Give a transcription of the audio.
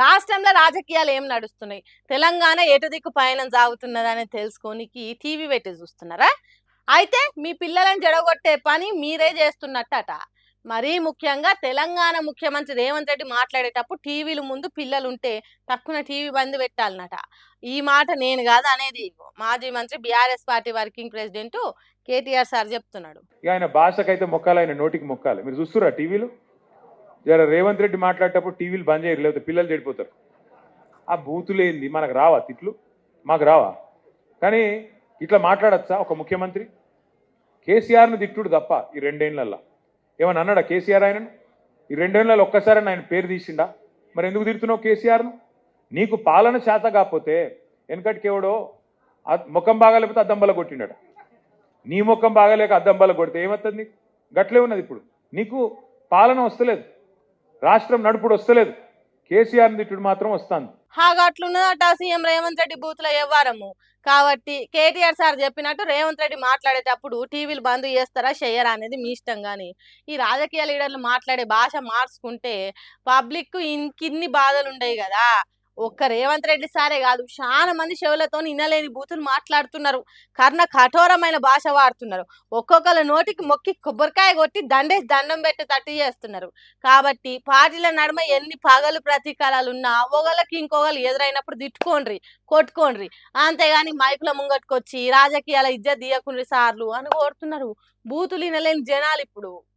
రాష్ట్రంలో రాజకీయాలు ఏం నడుస్తున్నాయి? తెలంగాణ ఎటు దిక్కు పయనం సాగుతున్నదని తెలుసుకోనికి టీవీ పెట్టి చూస్తున్నారా? అయితే మీ పిల్లలను జడగొట్టే పని మీరే చేస్తున్నట్టట. మరీ ముఖ్యంగా తెలంగాణ ముఖ్యమంత్రి రేవంత్ రెడ్డి మాట్లాడేటప్పుడు టీవీల ముందు పిల్లలుంటే టక్కున టీవీ బంద్ పెట్టాలన్నట. ఈ మాట నేను కాదు అనేది, మాజీ మంత్రి BRS party working president KTR sir చెప్తున్నాడు. ఇక ఆయన భాషకైతే మొక్కాలి, ఆయన నోటికి మొక్కాలి. మీరు చూస్తురా టీవీలు? జర రేవంత్ రెడ్డి మాట్లాడేటప్పుడు టీవీలు బంద్ చేయరు, లేకపోతే పిల్లలు చెడిపోతారు. ఆ బూతులేంది మనకు రావా తిట్లు? మాకు రావా? కానీ ఇట్లా మాట్లాడచ్చా ఒక ముఖ్యమంత్రి? కేసీఆర్ను తిట్టుడు తప్ప ఈ రెండేళ్లలో ఏమన్నా అన్నాడా కేసీఆర్ ఆయనను? ఈ రెండేళ్లలో ఒక్కసారి ఆయన పేరు తీసిండా? మరి ఎందుకు తిడుతున్నావు కేసీఆర్ను? నీకు పాలన చేత కాకపోతే వెనకటికేవడో ముఖం బాగాలేకపోతే అద్దంబల కొట్టిండట. నీ ముఖం బాగాలేక అద్దంబల కొడితే ఏమవుతుంది? నీకు గట్లే ఉన్నది. ఇప్పుడు నీకు పాలన వస్తలేదు, రాష్ట్రం నడుపుడు వస్తలేదు, కేసీఆర్ తిట్టుడు మాత్రం వస్తాను. హాగట్లున్నదట సీఎం రేవంత్ రెడ్డి బూతుల వ్యవహారము. కాబట్టి కేటీఆర్ సార్ చెప్పినట్టు రేవంత్ రెడ్డి మాట్లాడేటప్పుడు టీవీలు బంద్ చేస్తారా చెయ్యరా అనేది మీ ఇష్టం. కానీ ఈ రాజకీయ లీడర్లు మాట్లాడే భాష మార్చుకుంటే పబ్లిక్ ఇంకిన్ని బాధలు ఉండయి కదా. ఒక్క రేవంత్ రెడ్డి సారే కాదు, చాలా మంది చెవులతో వినలేని బూతులు మాట్లాడుతున్నారు, కర్ణ కఠోరమైన భాష వాడుతున్నారు, ఒక్కొక్కరు నోటికి మొక్కి కొబ్బరికాయ కొట్టి దండేసి దండం పెట్టి తట్టు చేస్తున్నారు. కాబట్టి పార్టీల నడుమ ఎన్ని పగలు ప్రతీకారాలు ఉన్నా ఒకళ్ళకి ఇంకొకరు ఎదురైనప్పుడు తిట్టుకోండ్రి, కొట్టుకోండ్రి, అంతేగాని మైకుల ముంగట్టుకొచ్చి రాజకీయాల ఇజ్జత్ తీయకుండ్రి సార్లు అని కోరుతున్నారు బూతులు వినలేని జనాలు ఇప్పుడు.